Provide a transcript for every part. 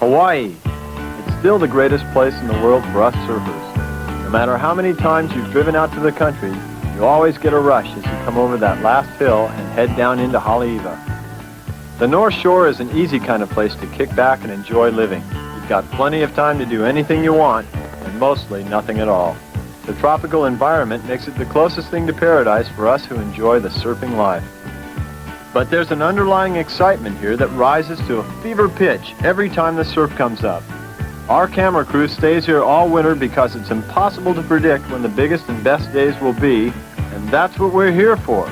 Hawaii. It's still the greatest place in the world for us surfers. No matter how many times you've driven out to the country, you always get a rush as you come over that last hill and head down into Haleiwa. The North Shore is an easy kind of place to kick back and enjoy living. You've got plenty of time to do anything you want, and mostly nothing at all. The tropical environment makes it the closest thing to paradise for us who enjoy the surfing life. But there's an underlying excitement here that rises to a fever pitch every time the surf comes up. Our camera crew stays here all winter because it's impossible to predict when the biggest and best days will be, and that's what we're here for.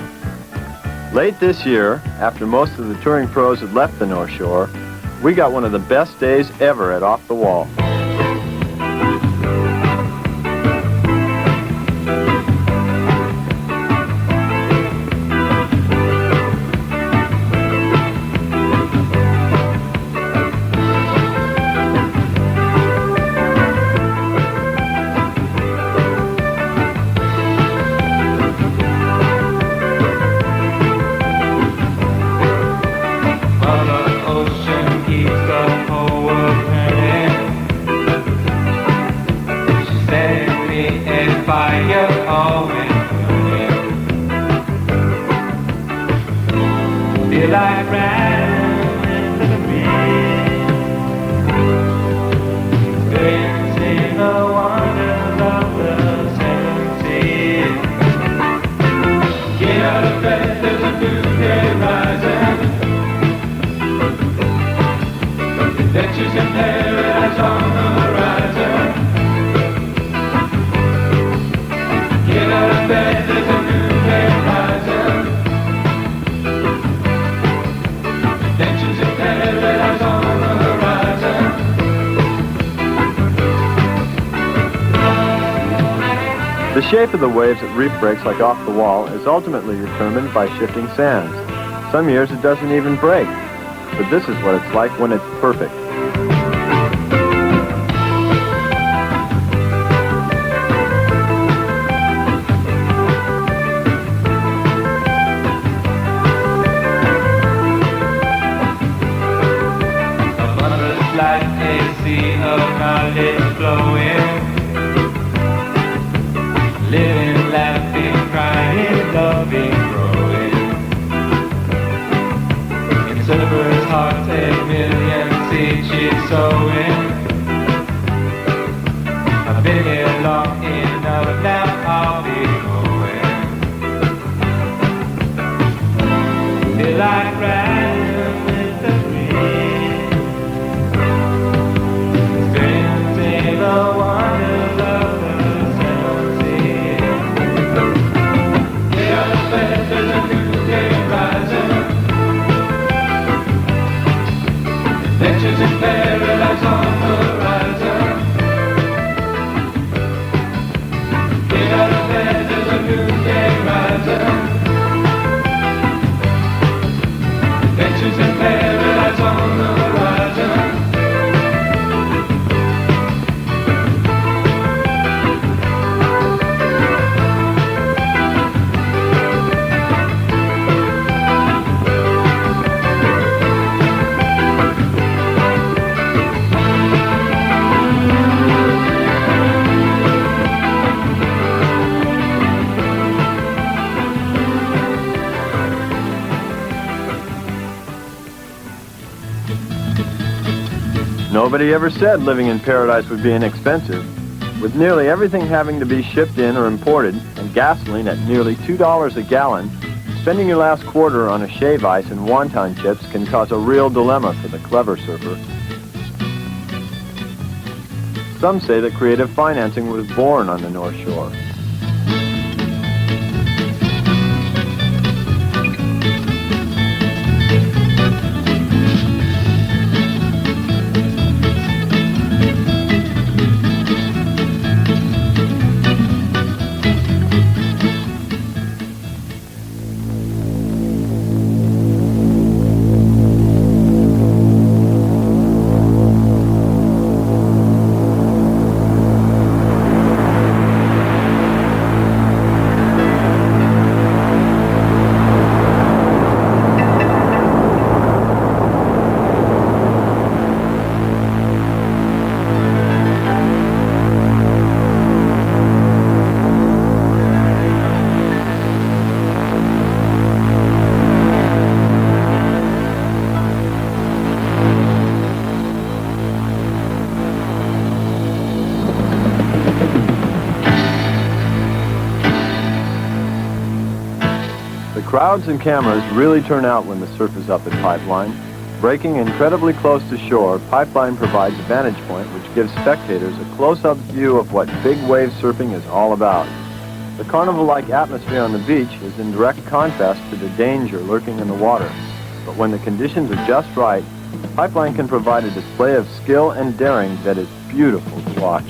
Late this year, after most of the touring pros had left the North Shore, we got one of the best days ever at Off the Wall. The shape of the waves at reef breaks like Off the Wall is ultimately determined by shifting sands. Some years it doesn't even break, but this is what it's like when it's perfect. Abundant like a sea of knowledge flowing. Living, laughing, crying, loving, growing. In silver's heart, 8,000,000 seeds she's sowing. I've been here long enough, now I'll be going. Feel like riding with the wind, experiencing the wonders of the there's a new day rising. Adventures in paradise on the horizon. Get out of bed, there's a new day rising. Adventures in paradise on the horizon. Nobody ever said living in paradise would be inexpensive. With nearly everything having to be shipped in or imported, and gasoline at nearly $2 a gallon, spending your last quarter on a shave ice and wonton chips can cause a real dilemma for the clever surfer. Some say that creative financing was born on the North Shore. Crowds and cameras really turn out when the surf is up at Pipeline. Breaking incredibly close to shore, Pipeline provides a vantage point which gives spectators a close-up view of what big wave surfing is all about. The carnival-like atmosphere on the beach is in direct contrast to the danger lurking in the water. But when the conditions are just right, Pipeline can provide a display of skill and daring that is beautiful to watch.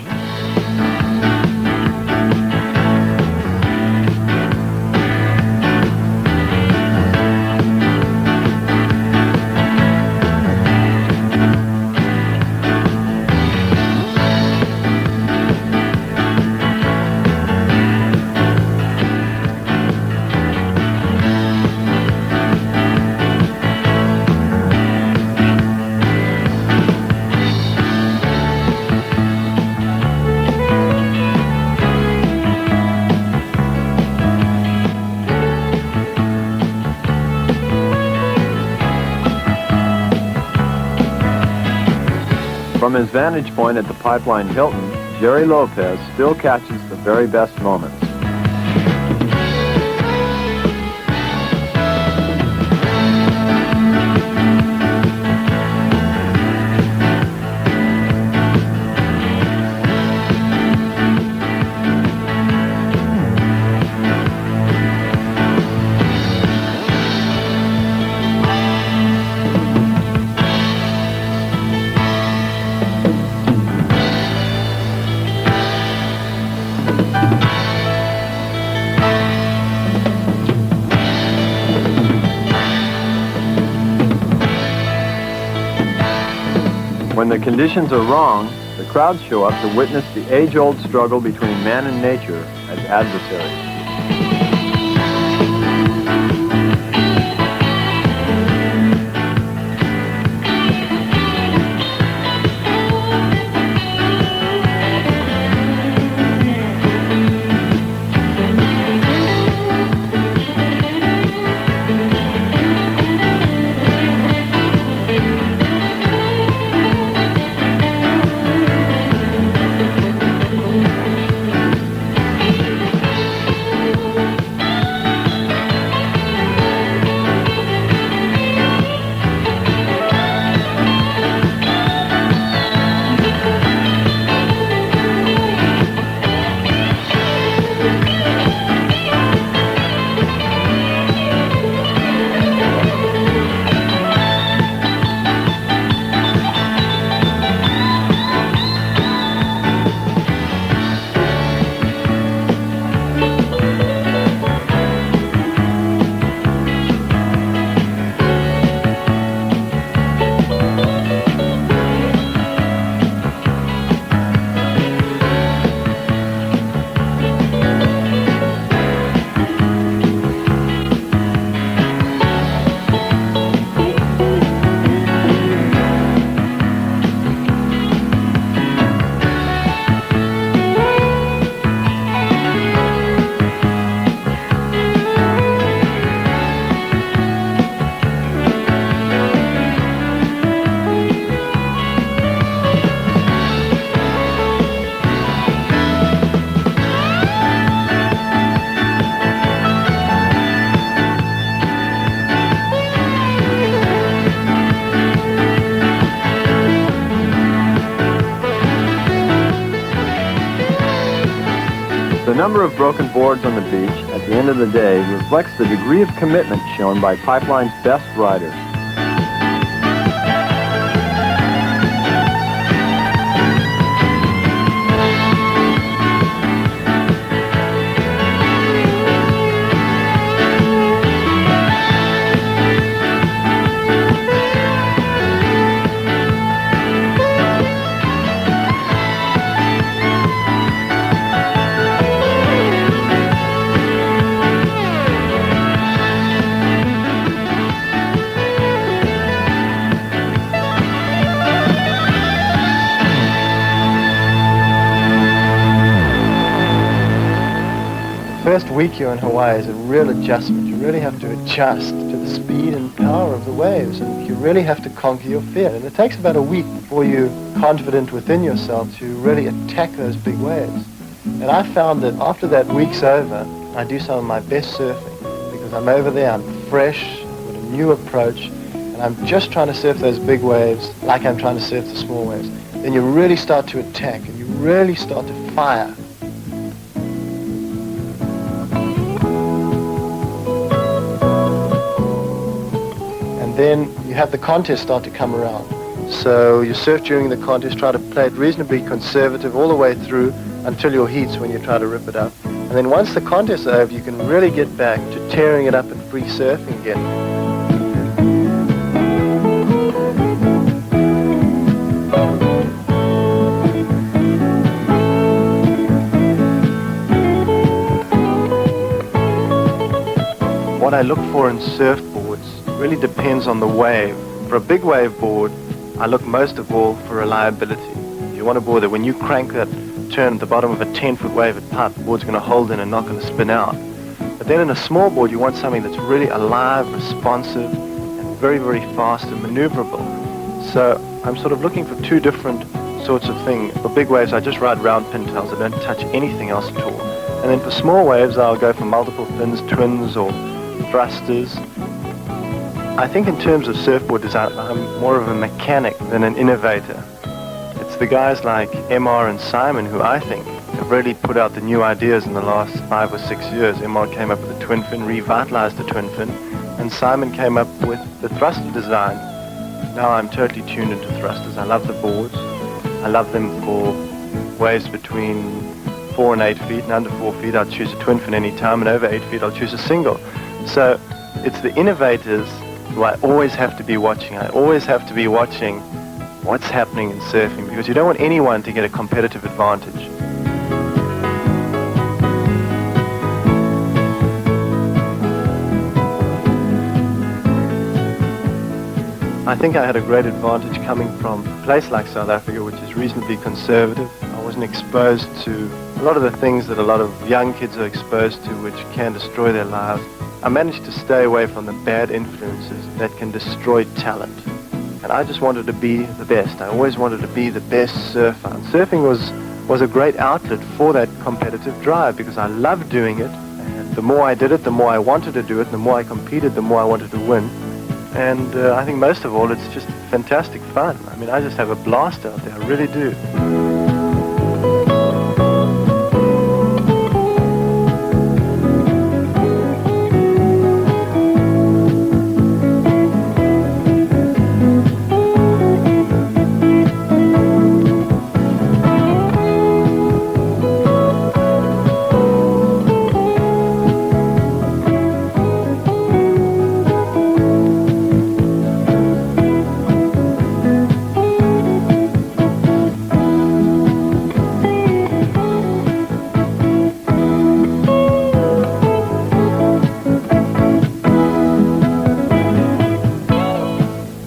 From his vantage point at the Pipeline Hilton, Jerry Lopez still catches the very best moments. When the conditions are wrong, the crowds show up to witness the age-old struggle between man and nature as adversaries. The number of broken boards on the beach at the end of the day reflects the degree of commitment shown by Pipeline's best riders. First week you're in Hawaii is a real adjustment. You really have to adjust to the speed and power of the waves, and you really have to conquer your fear. And it takes about a week before you're confident within yourself to really attack those big waves. And I found that after that week's over, I do some of my best surfing, because because I'm over there, I'm fresh, with a new approach, and I'm just trying to surf those big waves like I'm trying to surf the small waves. Then you really start to attack, and you really start to fire. And then you have the contest start to come around. So you surf during the contest, try to play it reasonably conservative all the way through until your heats when you try to rip it up. And then once the contest is over, you can really get back to tearing it up and free surfing again. What I look for in surfboards really depends on the wave. For a big wave board, I look most of all for reliability. You want a board that when you crank that turn at the bottom of a 10-foot wave at putt, the board's going to hold in and not going to spin out. But then in a small board, you want something that's really alive, responsive, and very, very fast and maneuverable. So I'm sort of looking for two different sorts of things. For big waves, I just ride round pintails. I don't touch anything else at all. And then for small waves, I'll go for multiple fins, twins, or thrusters. I think in terms of surfboard design, I'm more of a mechanic than an innovator. It's the guys like MR and Simon who I think have really put out the new ideas in the last 5 or 6 years. MR came up with the twin fin, revitalized the twin fin, and Simon came up with the thruster design. Now I'm totally tuned into thrusters. I love the boards. I love them for waves between 4 and 8 feet, and under 4 feet I'll choose a twin fin any time, and over 8 feet I'll choose a single. So it's the innovators who I always have to be watching. I always have to be watching what's happening in surfing, because you don't want anyone to get a competitive advantage. I think I had a great advantage coming from a place like South Africa, which is reasonably conservative. I wasn't exposed to a lot of the things that a lot of young kids are exposed to, which can destroy their lives. I managed to stay away from the bad influences that can destroy talent. And I just wanted to be the best. I always wanted to be the best surfer. And surfing was a great outlet for that competitive drive, because I loved doing it. And the more I did it, the more I wanted to do it. The more I competed, the more I wanted to win. And I think most of all, it's just fantastic fun. I mean, I just have a blast out there. I really do.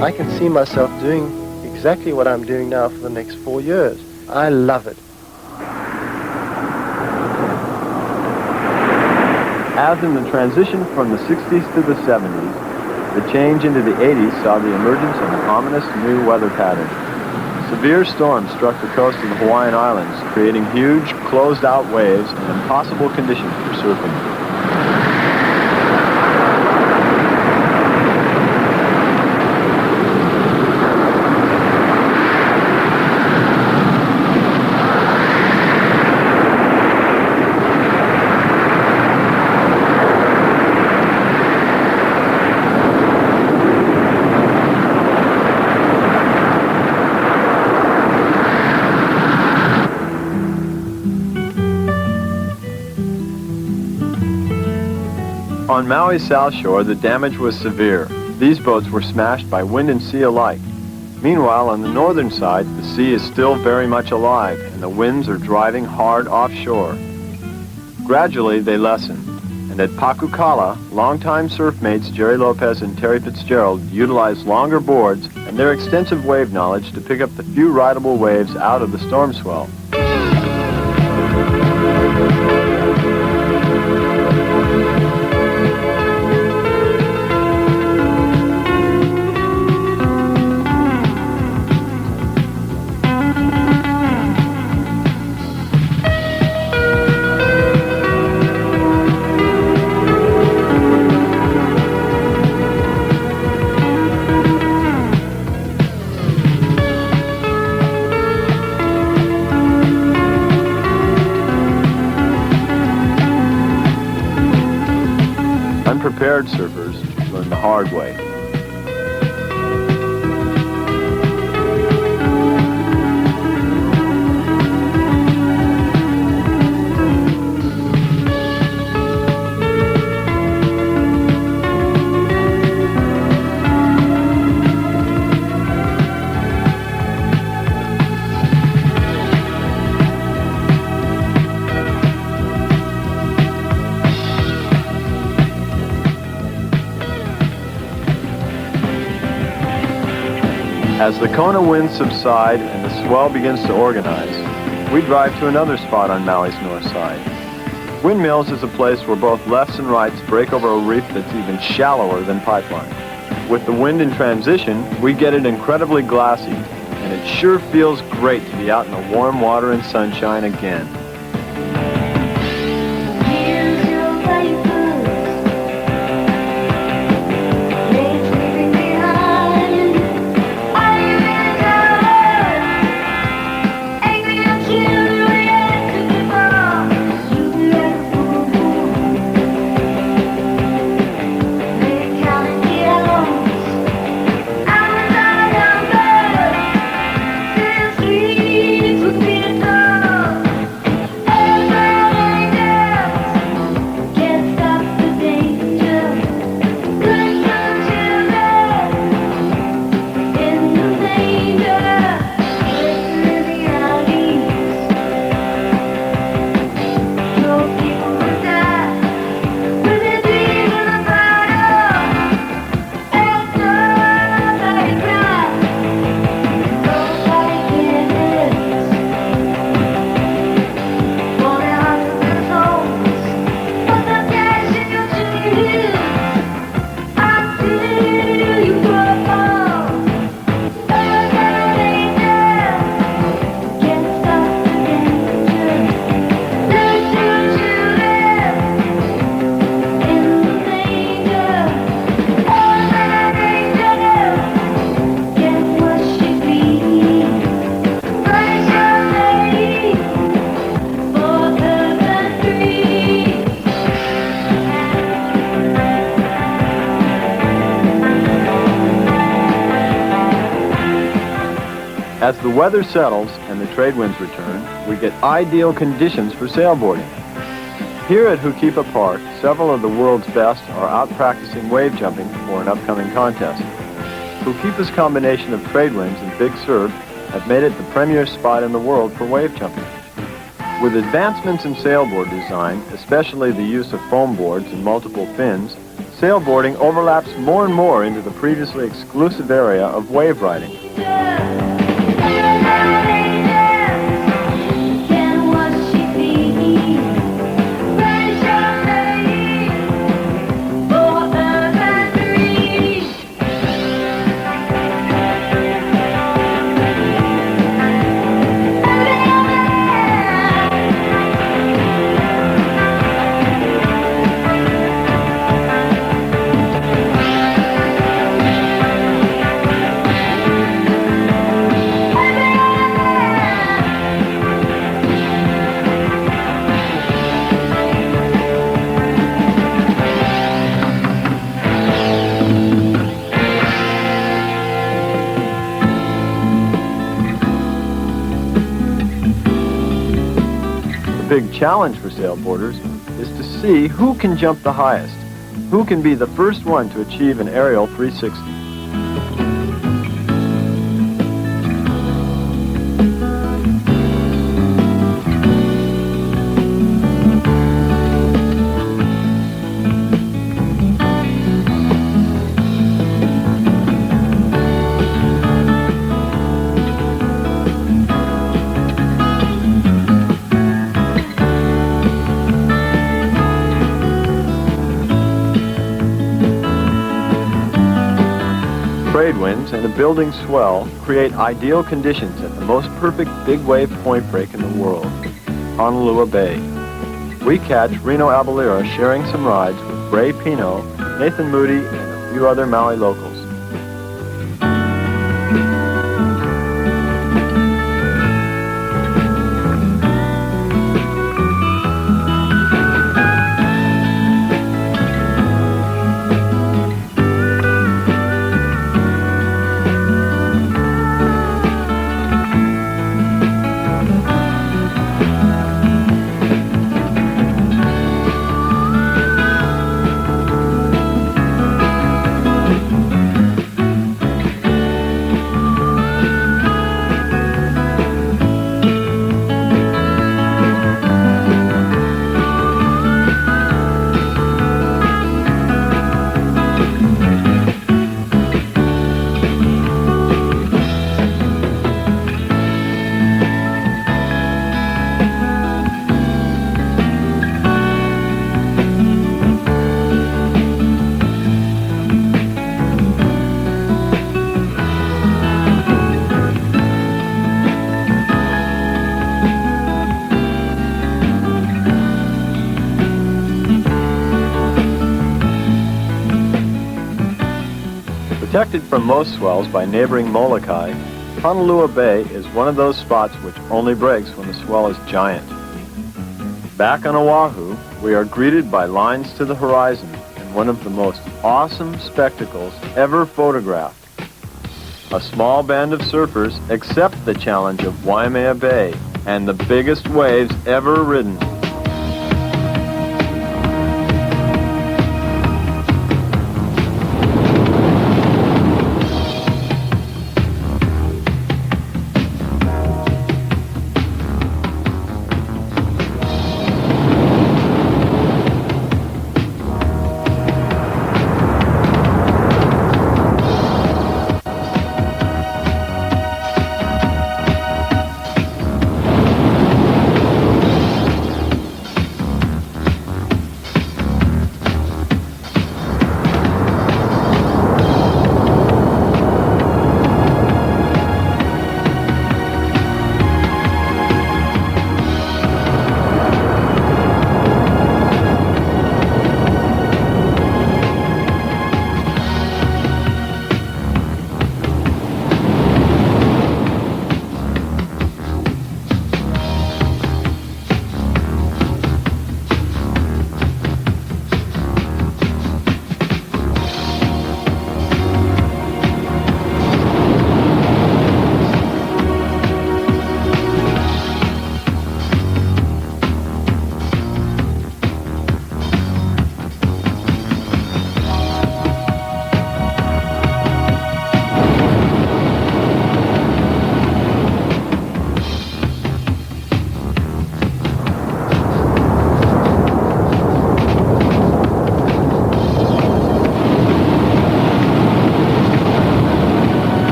I can see myself doing exactly what I'm doing now for the next 4 years. I love it. As in the transition from the 60s to the 70s, the change into the 80s saw the emergence of an ominous new weather pattern. Severe storms struck the coast of the Hawaiian Islands, creating huge, closed-out waves and impossible conditions for surfing. On Maui's South Shore, the damage was severe. These boats were smashed by wind and sea alike. Meanwhile, on the northern side, the sea is still very much alive, and the winds are driving hard offshore. Gradually, they lessen, and at Pakukala, longtime surf mates Jerry Lopez and Terry Fitzgerald utilized longer boards and their extensive wave knowledge to pick up the few rideable waves out of the storm swell. Unprepared surfers learn the hard way. As the Kona winds subside and the swell begins to organize, we drive to another spot on Maui's north side. Windmills is a place where both lefts and rights break over a reef that's even shallower than Pipeline. With the wind in transition, we get it incredibly glassy, and it sure feels great to be out in the warm water and sunshine again. As the weather settles and the trade winds return, we get ideal conditions for sailboarding. Here at Hukipa Park, several of the world's best are out practicing wave jumping for an upcoming contest. Hukipa's combination of trade winds and big surf have made it the premier spot in the world for wave jumping. With advancements in sailboard design, especially the use of foam boards and multiple fins, sailboarding overlaps more and more into the previously exclusive area of wave riding. The big challenge for sailboarders is to see who can jump the highest, who can be the first one to achieve an aerial 360. Trade winds and a building swell create ideal conditions at the most perfect big wave point break in the world, Honolulu Bay. We catch Reno Avalira sharing some rides with Ray Pino, Nathan Moody, and a few other Maui locals. Protected from most swells by neighboring Molokai, Honolulu Bay is one of those spots which only breaks when the swell is giant. Back on Oahu, we are greeted by lines to the horizon and one of the most awesome spectacles ever photographed. A small band of surfers accept the challenge of Waimea Bay and the biggest waves ever ridden.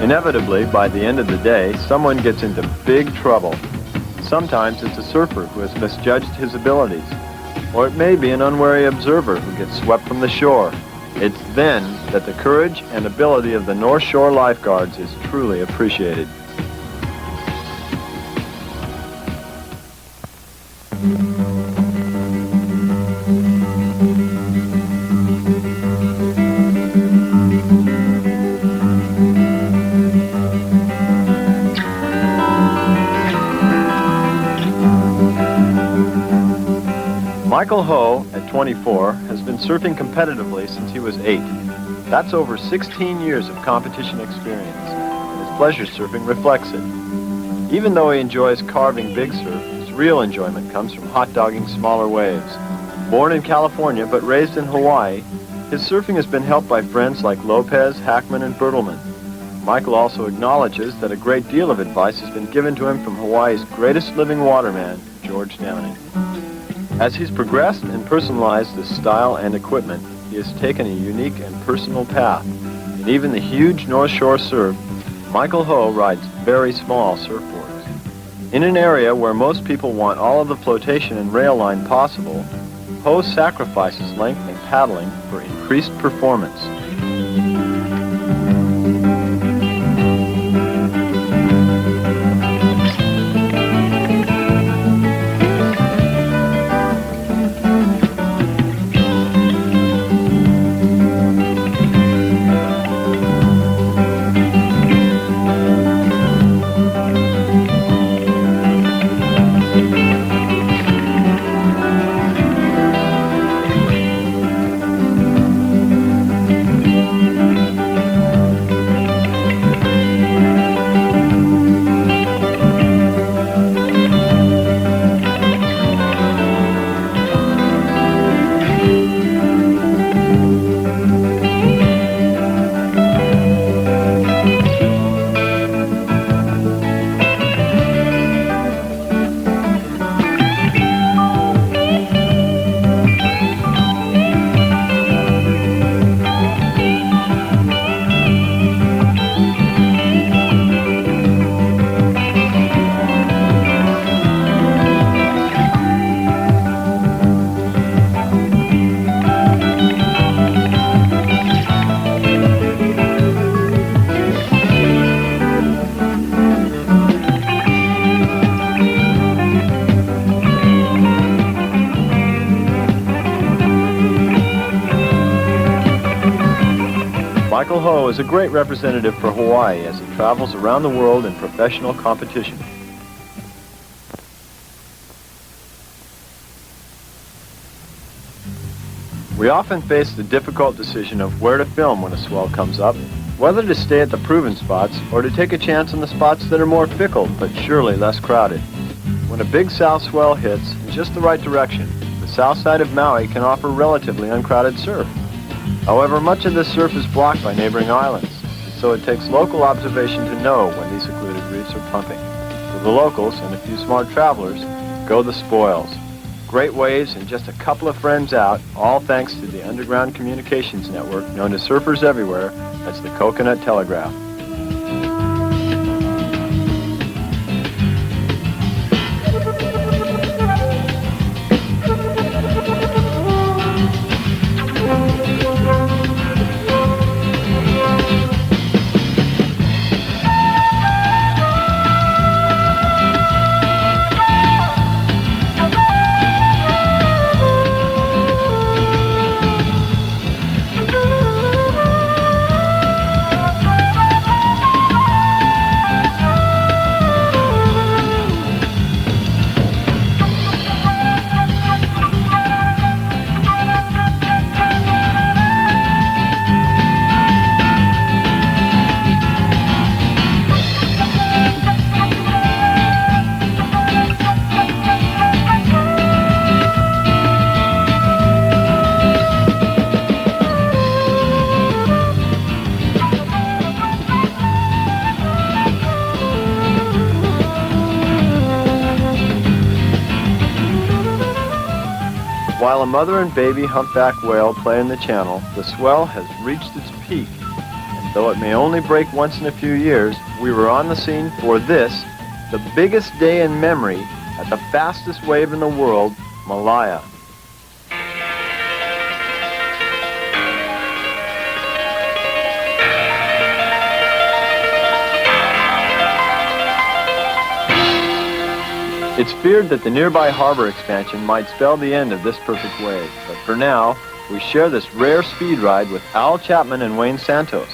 Inevitably, by the end of the day, someone gets into big trouble. Sometimes it's a surfer who has misjudged his abilities, or it may be an unwary observer who gets swept from the shore. It's then that the courage and ability of the North Shore lifeguards is truly appreciated. Michael Ho, at 24, has been surfing competitively since he was 8. That's over 16 years of competition experience, and his pleasure surfing reflects it. Even though he enjoys carving big surf, his real enjoyment comes from hot-dogging smaller waves. Born in California but raised in Hawaii, his surfing has been helped by friends like Lopez, Hackman, and Bertelman. Michael also acknowledges that a great deal of advice has been given to him from Hawaii's greatest living waterman, George Downing. As he's progressed and personalized his style and equipment, he has taken a unique and personal path. In even the huge North Shore surf, Michael Ho rides very small surfboards. In an area where most people want all of the flotation and rail line possible, Ho sacrifices length and paddling for increased performance. Michael Ho is a great representative for Hawaii as he travels around the world in professional competition. We often face the difficult decision of where to film when a swell comes up, whether to stay at the proven spots or to take a chance on the spots that are more fickle but surely less crowded. When a big south swell hits in just the right direction, the south side of Maui can offer relatively uncrowded surf. However, much of this surf is blocked by neighboring islands, so it takes local observation to know when these secluded reefs are pumping. For the locals and a few smart travelers, go the spoils. Great waves and just a couple of friends out, all thanks to the underground communications network known to surfers everywhere as the Coconut Telegraph. While a mother and baby humpback whale play in the channel, the swell has reached its peak. And though it may only break once in a few years, we were on the scene for this, the biggest day in memory at the fastest wave in the world, Malaya. It's feared that the nearby harbor expansion might spell the end of this perfect wave, but for now, we share this rare speed ride with Al Chapman and Wayne Santos.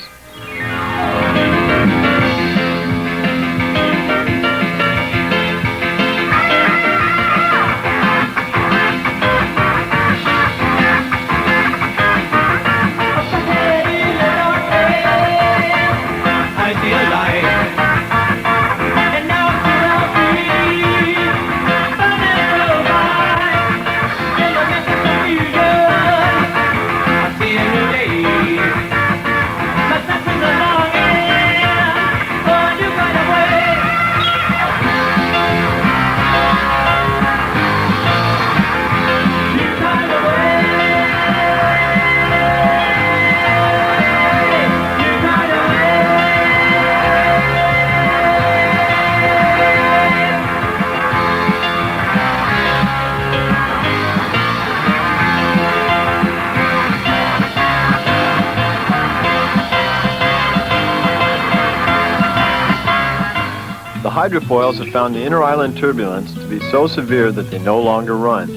The hydrofoils have found the inter-island turbulence to be so severe that they no longer run.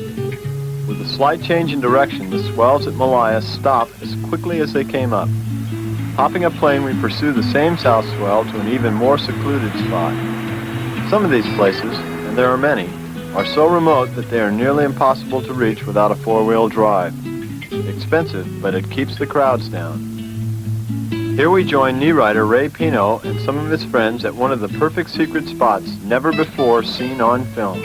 With a slight change in direction, the swells at Malaya stop as quickly as they came up. Hopping a plane, we pursue the same south swell to an even more secluded spot. Some of these places, and there are many, are so remote that they are nearly impossible to reach without a four-wheel drive. Expensive, but it keeps the crowds down. Here we join knee rider Ray Pino and some of his friends at one of the perfect secret spots never before seen on film.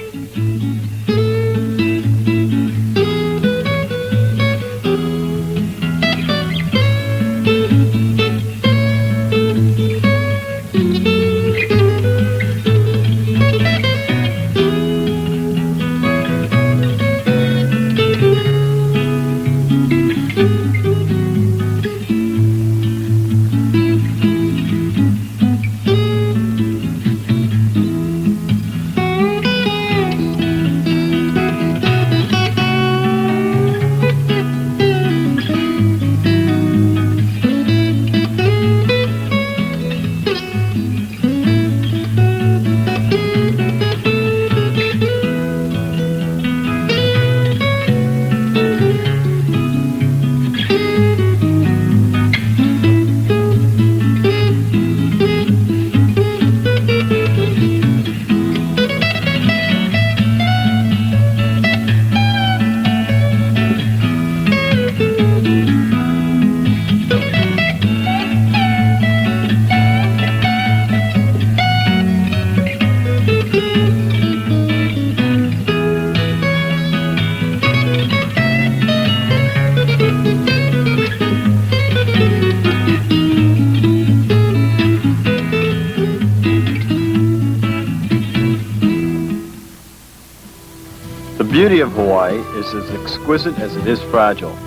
The beauty of Hawaii is as exquisite as it is fragile.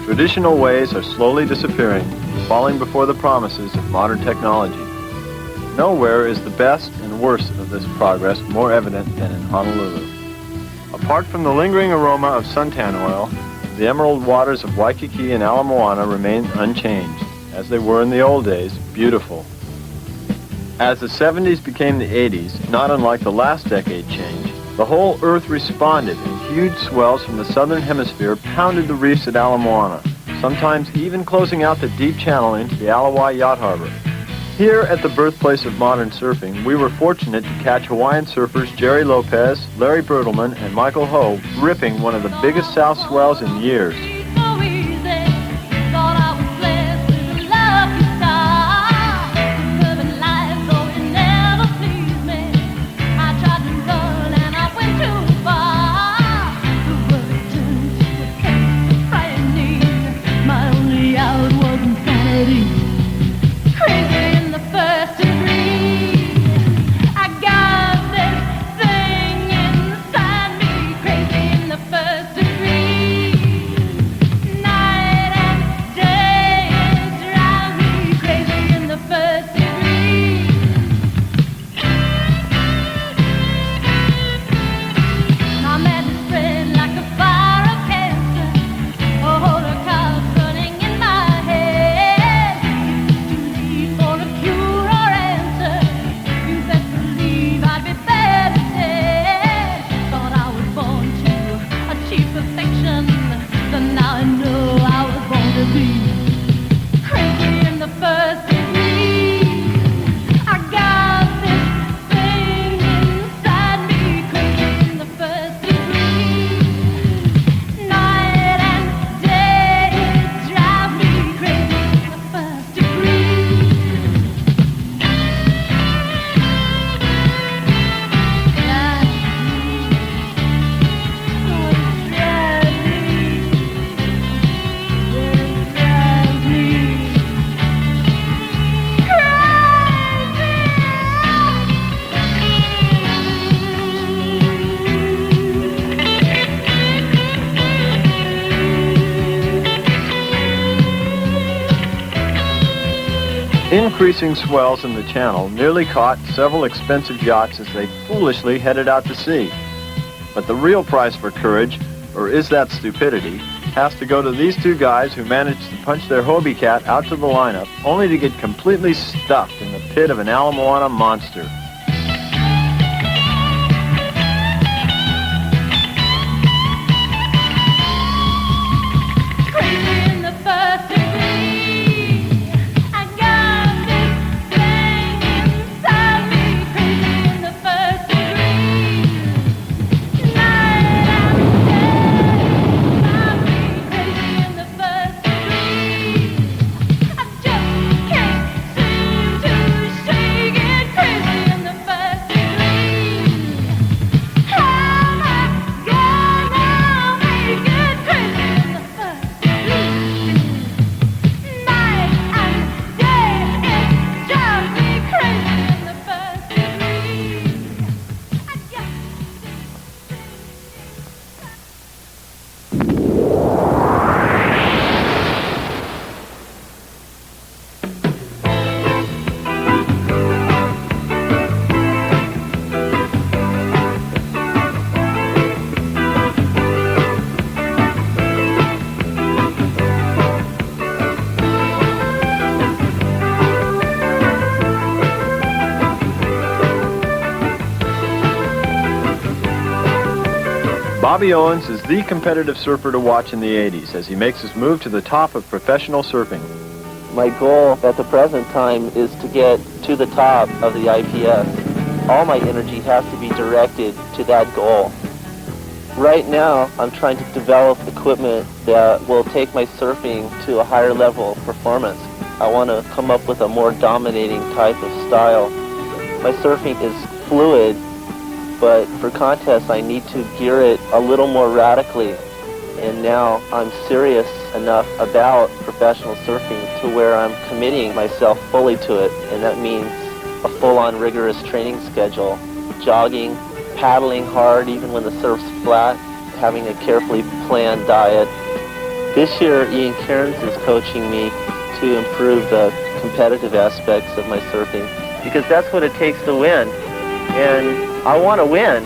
Traditional ways are slowly disappearing, falling before the promises of modern technology. Nowhere is the best and worst of this progress more evident than in Honolulu. Apart from the lingering aroma of suntan oil, the emerald waters of Waikiki and Ala Moana remain unchanged, as they were in the old days, beautiful. As the 70s became the 80s, not unlike the last decade change, the whole Earth responded, and huge swells from the southern hemisphere pounded the reefs at Ala Moana, sometimes even closing out the deep channel into the Alawai Yacht Harbor. Here at the birthplace of modern surfing, we were fortunate to catch Hawaiian surfers Jerry Lopez, Larry Bertelman, and Michael Ho ripping one of the biggest south swells in years. Increasing swells in the channel nearly caught several expensive yachts as they foolishly headed out to sea. But the real price for courage, or is that stupidity, has to go to these two guys who managed to punch their Hobie Cat out to the lineup only to get completely stuffed in the pit of an Ala Moana monster. Bobby Owens is the competitive surfer to watch in the 80s as he makes his move to the top of professional surfing. My goal at the present time is to get to the top of the IPS. All my energy has to be directed to that goal. Right now, I'm trying to develop equipment that will take my surfing to a higher level of performance. I want to come up with a more dominating type of style. My surfing is fluid, but for contests I need to gear it a little more radically. And now I'm serious enough about professional surfing to where I'm committing myself fully to it, and that means a full-on rigorous training schedule, jogging, paddling hard even when the surf's flat, having a carefully planned diet. This year, Ian Cairns is coaching me to improve the competitive aspects of my surfing, because that's what it takes to win, and I want to win.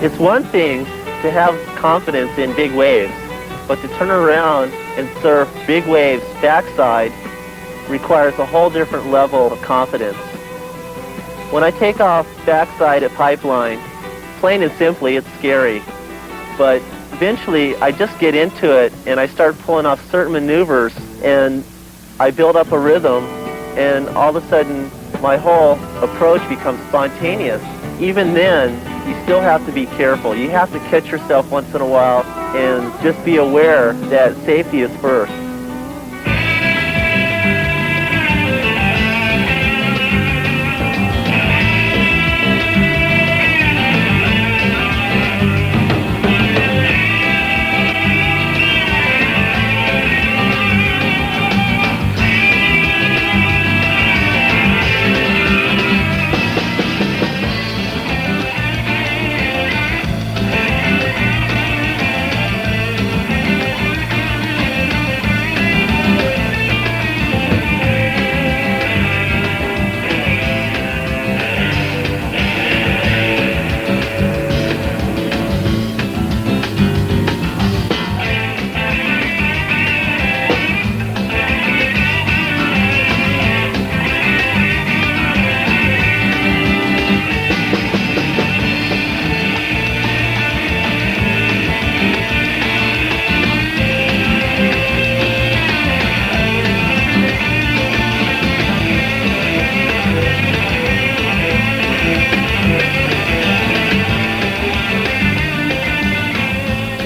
It's one thing to have confidence in big waves, but to turn around and surf big waves backside requires a whole different level of confidence. When I take off backside at Pipeline, plain and simply, it's scary. But eventually, I just get into it and I start pulling off certain maneuvers and I build up a rhythm, and all of a sudden, my whole approach becomes spontaneous. Even then, you still have to be careful. You have to catch yourself once in a while and just be aware that safety is first.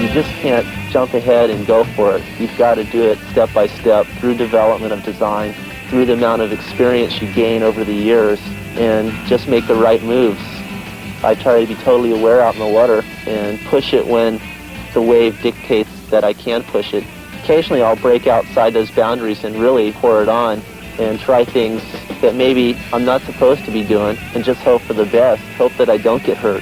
You just can't jump ahead and go for it. You've got to do it step by step through development of design, through the amount of experience you gain over the years, and just make the right moves. I try to be totally aware out in the water and push it when the wave dictates that I can push it. Occasionally I'll break outside those boundaries and really pour it on and try things that maybe I'm not supposed to be doing, and just hope for the best, hope that I don't get hurt.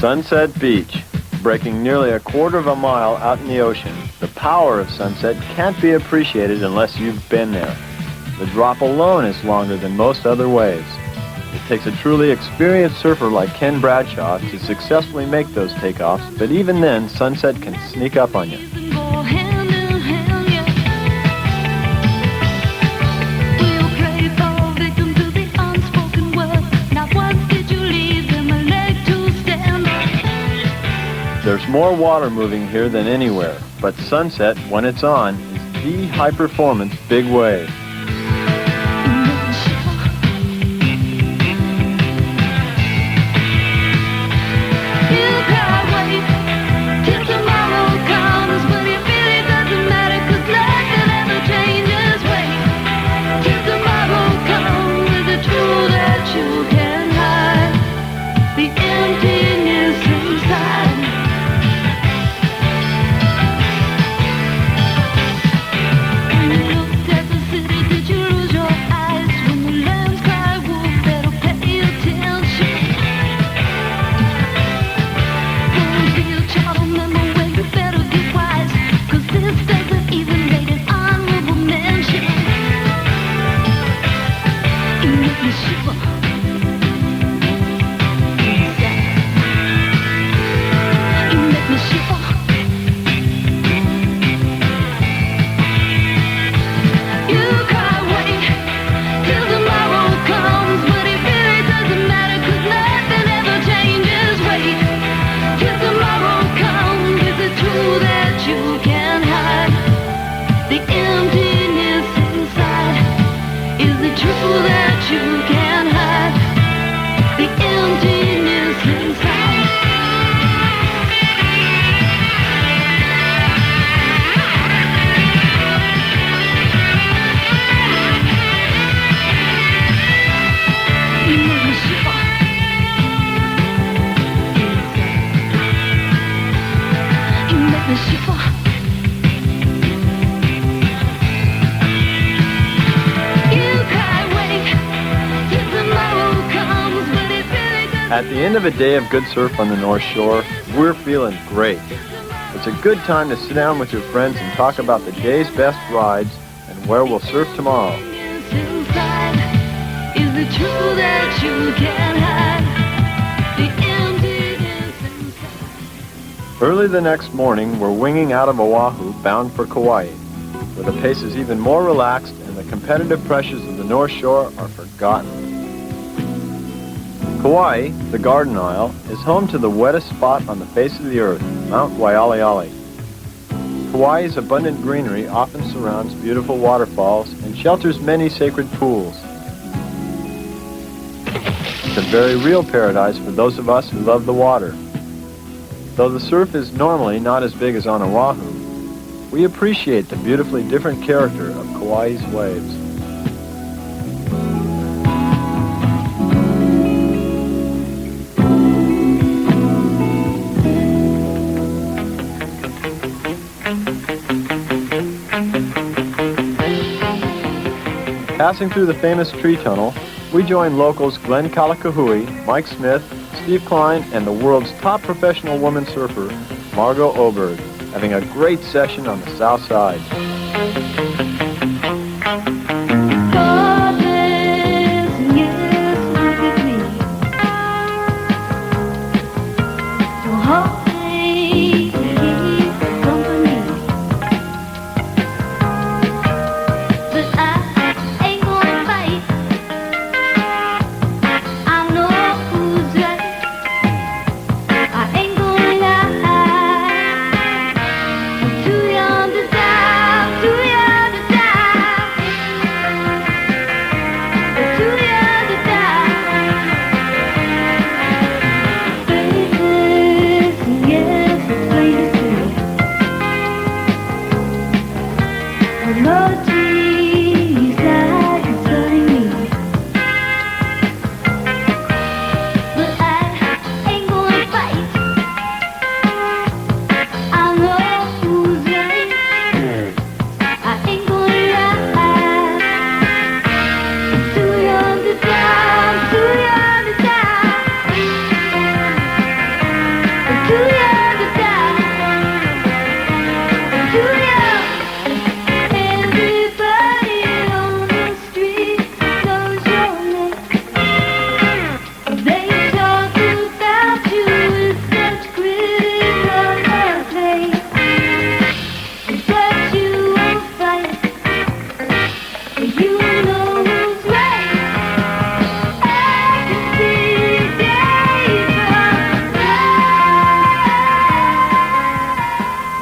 Sunset Beach, breaking nearly a quarter of a mile out in the ocean. The power of sunset can't be appreciated unless you've been there. The drop alone is longer than most other waves. It takes a truly experienced surfer like Ken Bradshaw to successfully make those takeoffs, but even then, sunset can sneak up on you. There's more water moving here than anywhere, but sunset, when it's on, is the high-performance big wave. Texas At the end of a day of good surf on the North Shore, we're feeling great. It's a good time to sit down with your friends and talk about the day's best rides and where we'll surf tomorrow. Early the next morning, we're winging out of Oahu, bound for Kauai, where the pace is even more relaxed and the competitive pressures of the North Shore are forgotten. Kauai, the Garden Isle, is home to the wettest spot on the face of the earth, Mount Waialeale. Kauai's abundant greenery often surrounds beautiful waterfalls and shelters many sacred pools. It's a very real paradise for those of us who love the water. Though the surf is normally not as big as on Oahu, we appreciate the beautifully different character of Kauai's waves. Passing through the famous tree tunnel, we join locals Glenn Kalakahui, Mike Smith, Steve Klein, and the world's top professional woman surfer, Margot Oberg, having a great session on the south side.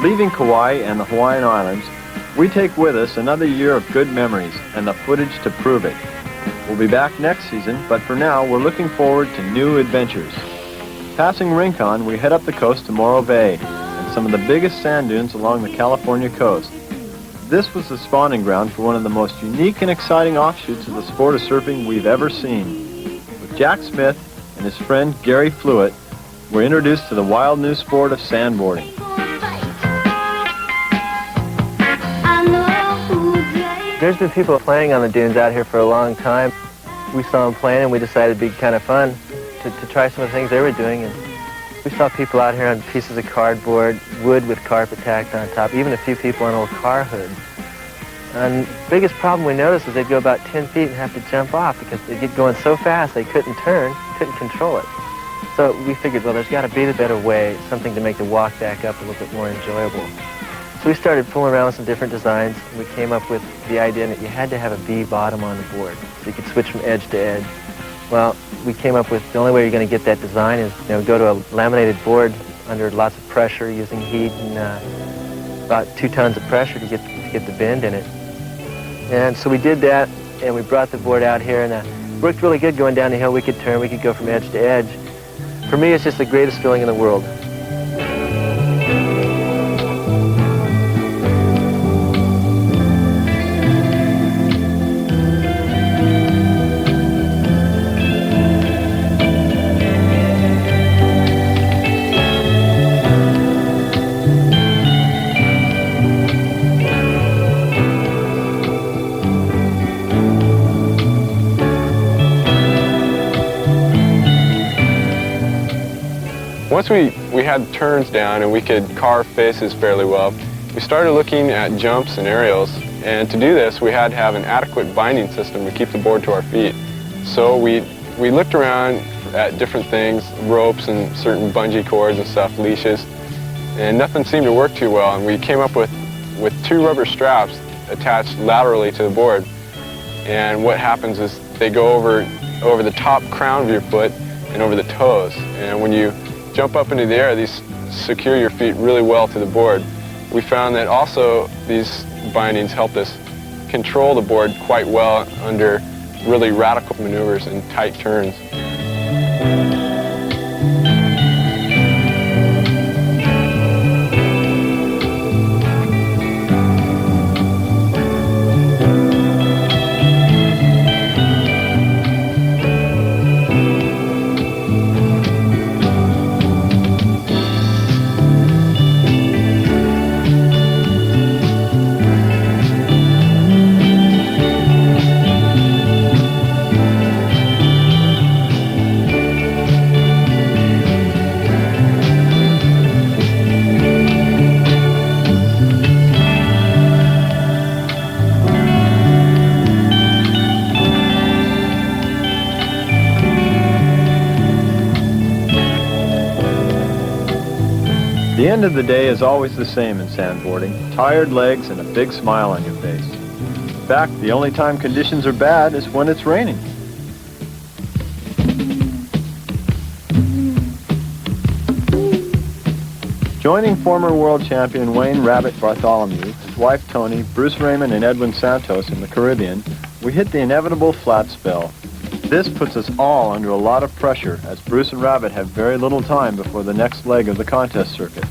Leaving Kauai and the Hawaiian Islands, we take with us another year of good memories and the footage to prove it. We'll be back next season, but for now, we're looking forward to new adventures. Passing Rincon, we head up the coast to Morro Bay and some of the biggest sand dunes along the California coast. This was the spawning ground for one of the most unique and exciting offshoots of the sport of surfing we've ever seen. With Jack Smith and his friend Gary Flewitt, we're introduced to the wild new sport of sandboarding. There's been people playing on the dunes out here for a long time. We saw them playing and we decided it'd be kind of fun to try some of the things they were doing. And we saw people out here on pieces of cardboard, wood with carpet tacked on top, even a few people on old car hoods. And the biggest problem we noticed was they'd go about 10 feet and have to jump off because they'd get going so fast they couldn't turn, couldn't control it. So we figured, well, there's got to be the better way, something to make the walk back up a little bit more enjoyable. So we started fooling around with some different designs, and we came up with the idea that you had to have a V bottom on the board, so you could switch from edge to edge. Well, we came up with the only way you're going to get that design is, go to a laminated board under lots of pressure using heat and about 2 tons of pressure to get the bend in it. And so we did that, and we brought the board out here, and it worked really good going down the hill. We could turn, we could go from edge to edge. For me, it's just the greatest feeling in the world. Once we had turns down and we could carve faces fairly well, we started looking at jumps and aerials. And to do this, we had to have an adequate binding system to keep the board to our feet. So we looked around at different things, ropes and certain bungee cords and stuff, leashes, and nothing seemed to work too well. And we came up with 2 rubber straps attached laterally to the board. And what happens is they go over the top crown of your foot and over the toes. And when you jump up into the air, these secure your feet really well to the board. We found that also these bindings helped us control the board quite well under really radical maneuvers and tight turns. The end of the day is always the same in sandboarding, tired legs and a big smile on your face. In fact, the only time conditions are bad is when it's raining. Joining former world champion Wayne Rabbit Bartholomew, his wife Tony, Bruce Raymond and Edwin Santos in the Caribbean, we hit the inevitable flat spell. This puts us all under a lot of pressure as Bruce and Rabbit have very little time before the next leg of the contest circuit.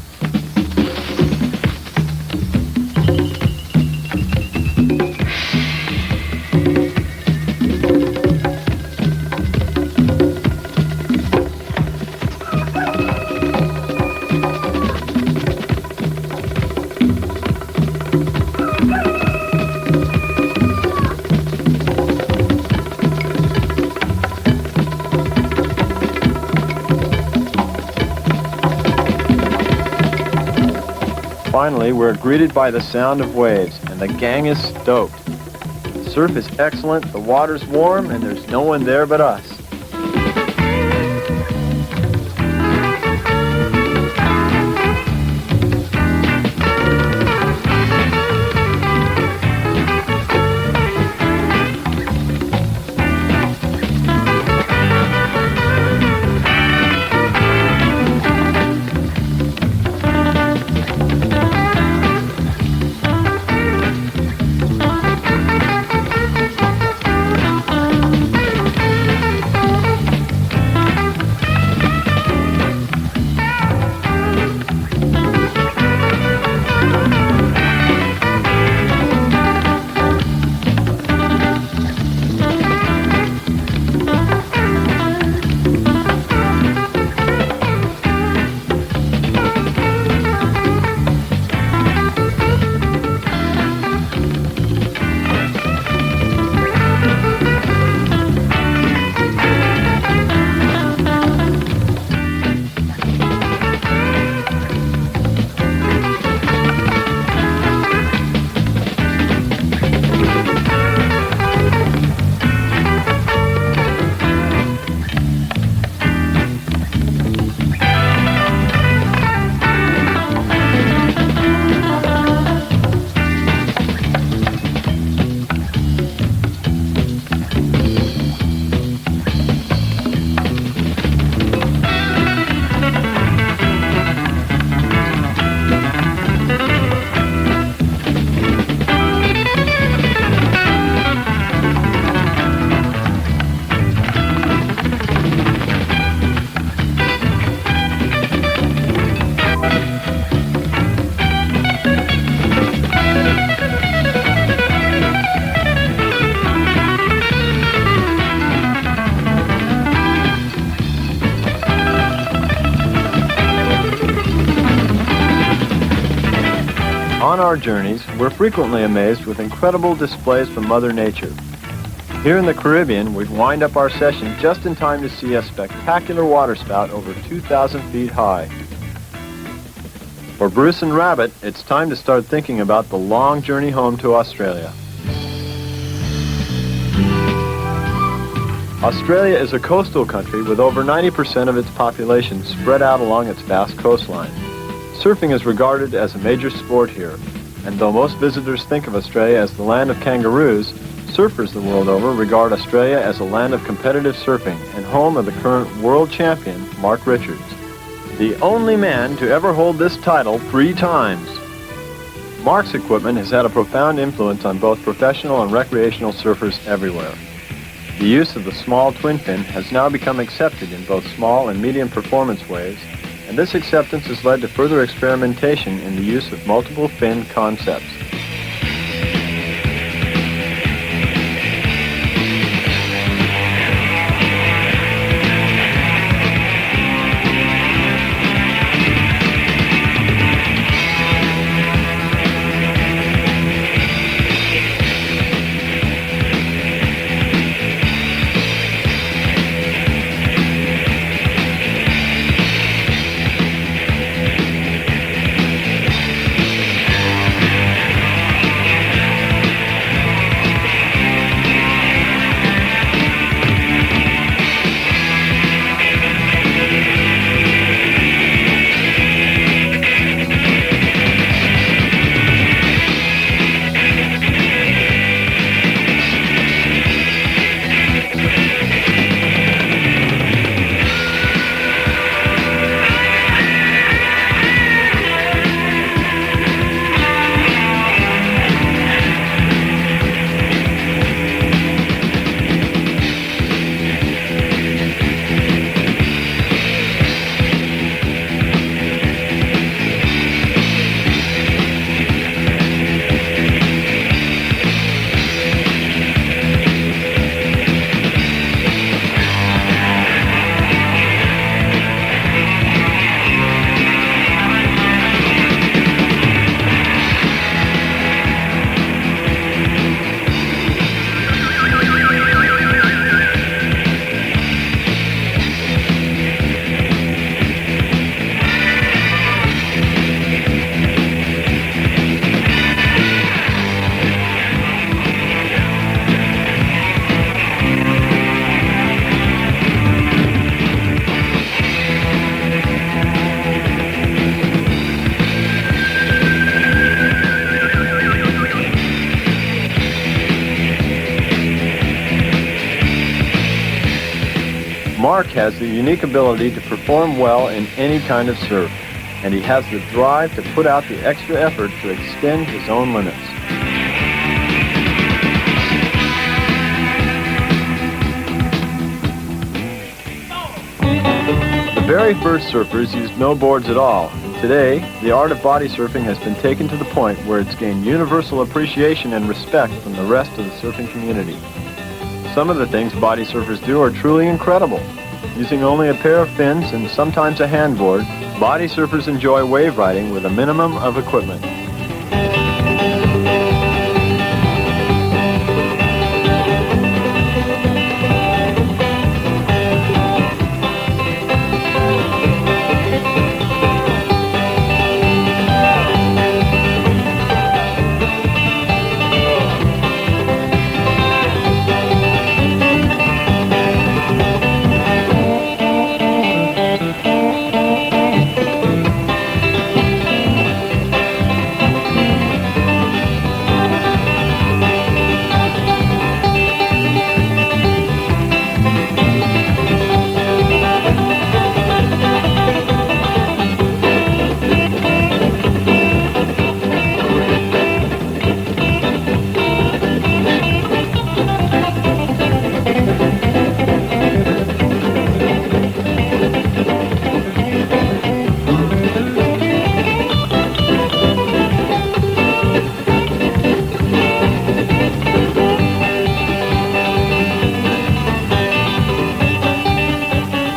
Finally, we're greeted by the sound of waves, and the gang is stoked. The surf is excellent, the water's warm, and there's no one there but us. On our journeys, we're frequently amazed with incredible displays from Mother Nature. Here in the Caribbean, we wind up our session just in time to see a spectacular waterspout over 2,000 feet high. For Bruce and Rabbit, it's time to start thinking about the long journey home to Australia. Australia is a coastal country with over 90% of its population spread out along its vast coastline. Surfing is regarded as a major sport here, and though most visitors think of Australia as the land of kangaroos, surfers the world over regard Australia as a land of competitive surfing and home of the current world champion, Mark Richards, the only man to ever hold this title 3 times. Mark's equipment has had a profound influence on both professional and recreational surfers everywhere. The use of the small twin fin has now become accepted in both small and medium performance waves, and this acceptance has led to further experimentation in the use of multiple fin concepts. Mark has the unique ability to perform well in any kind of surf, and he has the drive to put out the extra effort to extend his own limits. The very first surfers used no boards at all. Today, the art of body surfing has been taken to the point where it's gained universal appreciation and respect from the rest of the surfing community. Some of the things body surfers do are truly incredible. Using only a pair of fins and sometimes a handboard, body surfers enjoy wave riding with a minimum of equipment.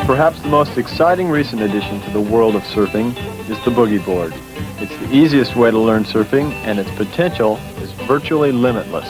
Perhaps the most exciting recent addition to the world of surfing is the boogie board. It's the easiest way to learn surfing, and its potential is virtually limitless.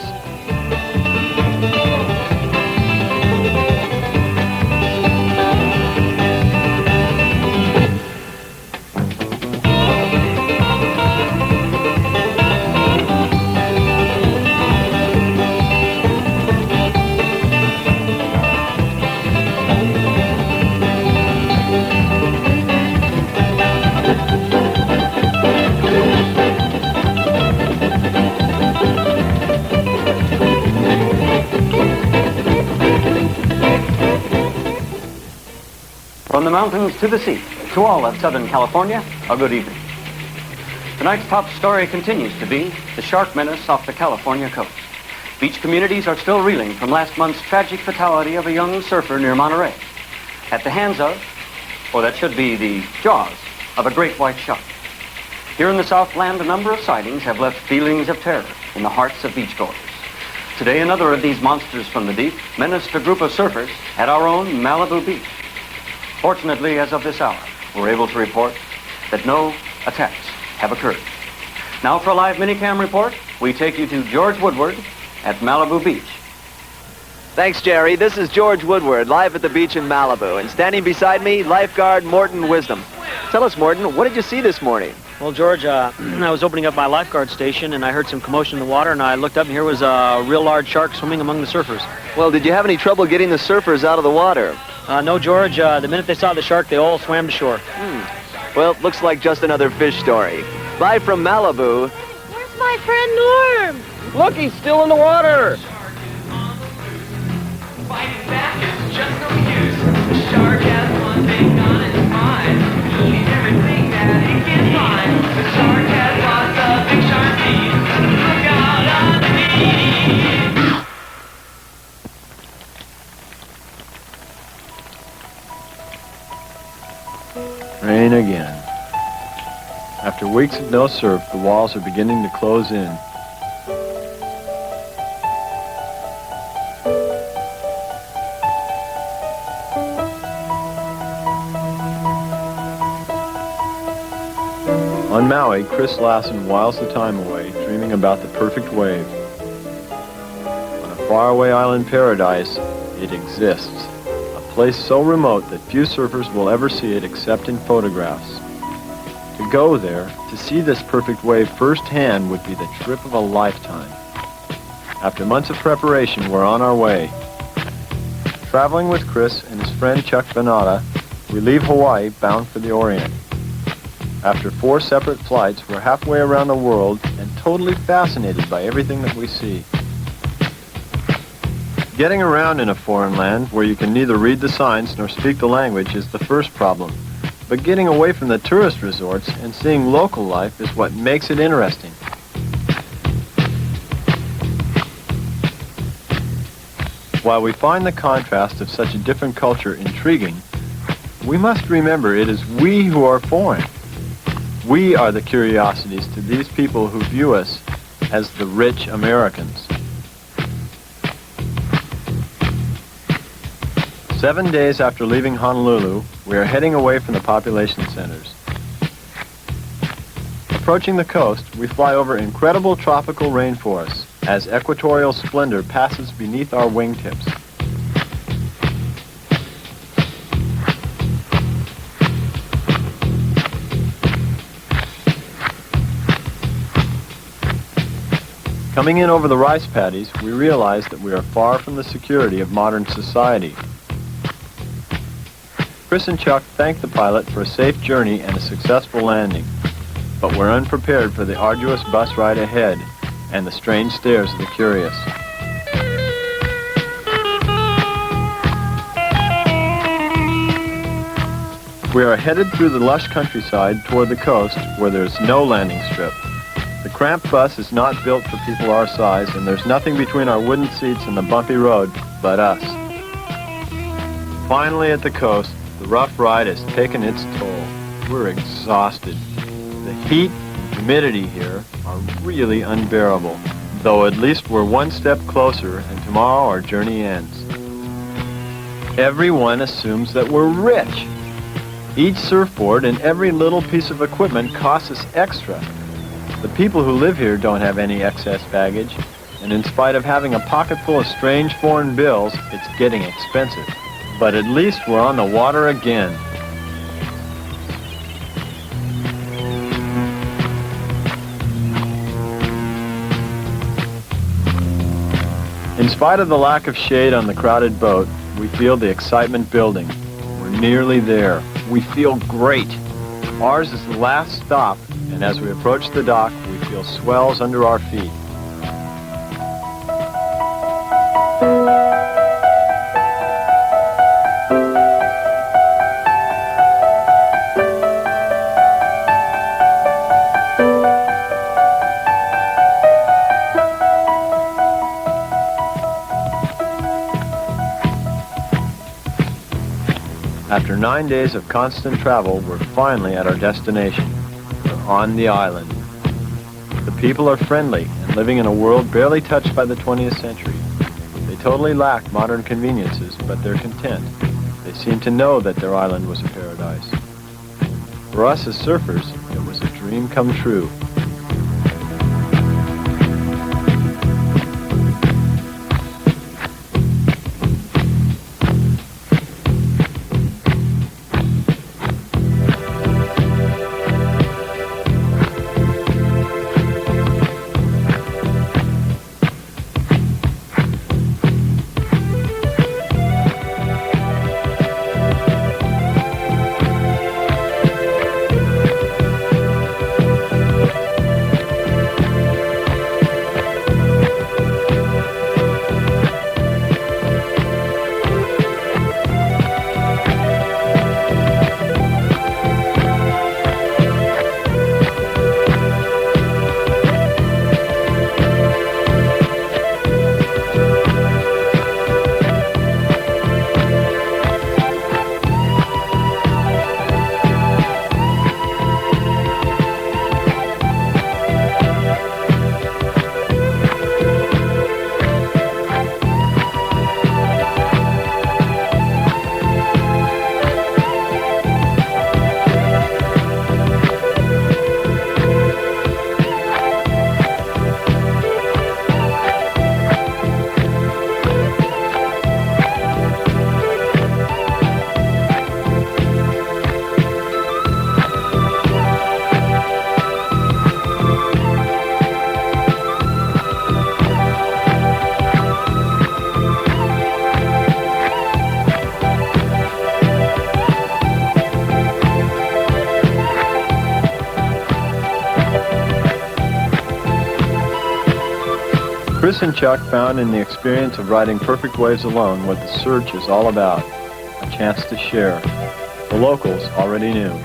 From the mountains to the sea, to all of Southern California, a good evening. Tonight's top story continues to be the shark menace off the California coast. Beach communities are still reeling from last month's tragic fatality of a young surfer near Monterey at the hands of, or that should be the jaws, of a great white shark. Here in the Southland, a number of sightings have left feelings of terror in the hearts of beachgoers. Today, another of these monsters from the deep menaced a group of surfers at our own Malibu Beach. Fortunately, as of this hour, we're able to report that no attacks have occurred. Now for a live minicam report, we take you to George Woodward at Malibu Beach. Thanks, Jerry. This is George Woodward, live at the beach in Malibu. And standing beside me, lifeguard Morton Wisdom. Tell us, Morton, what did you see this morning? Well, George, I was opening up my lifeguard station, and I heard some commotion in the water, and I looked up, and here was a real large shark swimming among the surfers. Well, did you have any trouble getting the surfers out of the water? No, George. The minute they saw the shark, they all swam to shore. Well, looks like just another fish story. Live from Malibu. Where's my friend Norm? Look, he's still in the water. Fighting back is just no use. The shark has one thing on its mind. He'll eat everything that he can find. The shark has lots of big shark teeth. Look out on the Rain again. After weeks of no surf, the walls are beginning to close in. On Maui, Chris Lassen whiles the time away, dreaming about the perfect wave. On a faraway island paradise, it exists. A place so remote that few surfers will ever see it except in photographs. To go there, to see this perfect wave firsthand would be the trip of a lifetime. After months of preparation, we're on our way. Traveling with Chris and his friend Chuck Benata, we leave Hawaii bound for the Orient. After 4 separate flights, we're halfway around the world and totally fascinated by everything that we see. Getting around in a foreign land where you can neither read the signs nor speak the language is the first problem. But getting away from the tourist resorts and seeing local life is what makes it interesting. While we find the contrast of such a different culture intriguing, we must remember it is we who are foreign. We are the curiosities to these people who view us as the rich Americans. 7 days after leaving Honolulu, we are heading away from the population centers. Approaching the coast, we fly over incredible tropical rainforests as equatorial splendor passes beneath our wingtips. Coming in over the rice paddies, we realize that we are far from the security of modern society. Chris and Chuck thank the pilot for a safe journey and a successful landing, but we're unprepared for the arduous bus ride ahead and the strange stares of the curious. We are headed through the lush countryside toward the coast where there's no landing strip. The cramped bus is not built for people our size, and there's nothing between our wooden seats and the bumpy road but us. Finally at the coast, the rough ride has taken its toll. We're exhausted. The heat and humidity here are really unbearable, though at least we're one step closer, and tomorrow our journey ends. Everyone assumes that we're rich. Each surfboard and every little piece of equipment costs us extra. The people who live here don't have any excess baggage, and in spite of having a pocket full of strange foreign bills, it's getting expensive. But at least we're on the water again. In spite of the lack of shade on the crowded boat, we feel the excitement building. We're nearly there. We feel great. Ours is the last stop, and as we approach the dock, we feel swells under our feet. After 9 days of constant travel, we're finally at our destination. We're on the island. The people are friendly and living in a world barely touched by the 20th century. They totally lack modern conveniences, but they're content. They seem to know that their island was a paradise. For us as surfers, it was a dream come true. Chris and Chuck found in the experience of riding perfect waves alone what the search is all about, a chance to share. The locals already knew.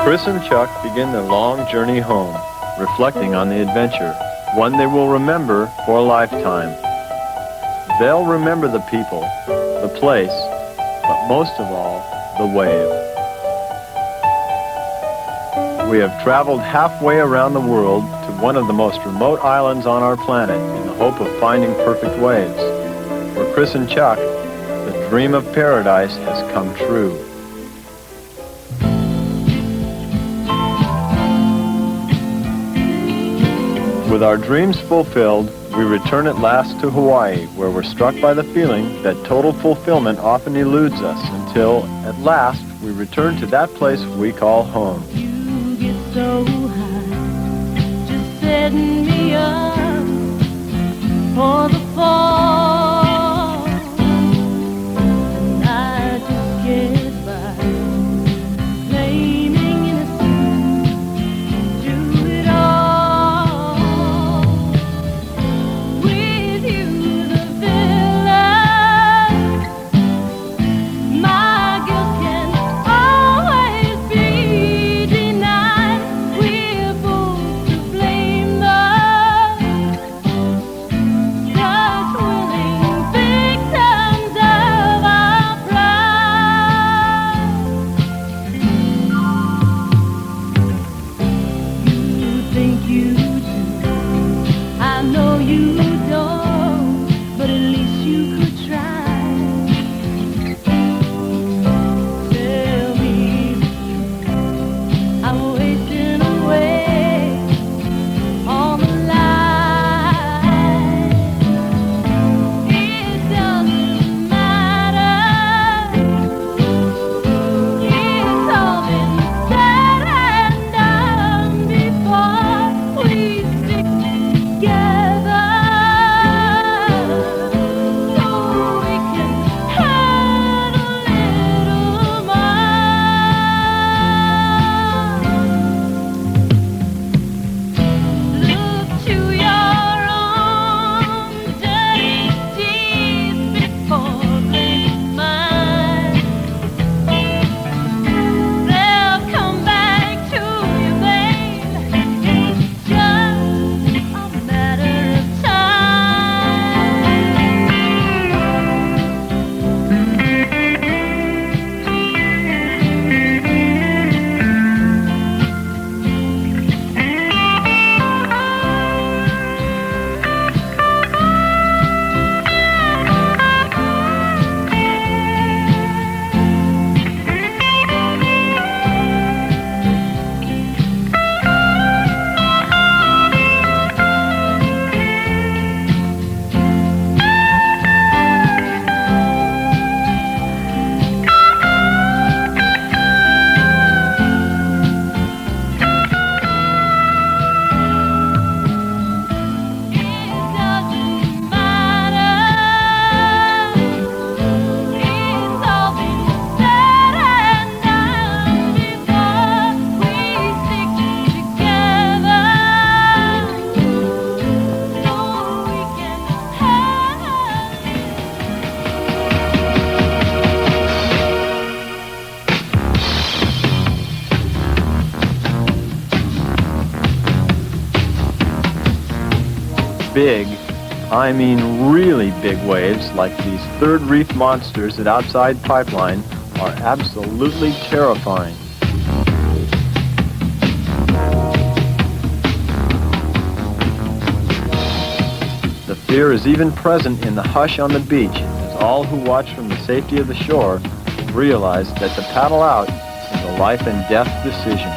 Chris and Chuck begin their long journey home, reflecting on the adventure, one they will remember for a lifetime. They'll remember the people, the place, but most of all, the wave. We have traveled halfway around the world to one of the most remote islands on our planet in the hope of finding perfect waves. For Chris and Chuck, the dream of paradise has come true. With our dreams fulfilled, we return at last to Hawaii, where we're struck by the feeling that total fulfillment often eludes us until, at last, we return to that place we call home. You get so high, just setting me up for the fall. but at least you could try. Tell me I'm wasting away on the line. It doesn't matter. It's all been said and done before we stick together. So we can hurt a little more. Look to your own dirty deeds before blaming mine. They'll come back to you, babe. It's just a matter of Big, I mean really big waves like these third reef monsters at Outside Pipeline are absolutely terrifying. The fear is even present in the hush on the beach as all who watch from the safety of the shore realize that to paddle out is a life and death decision.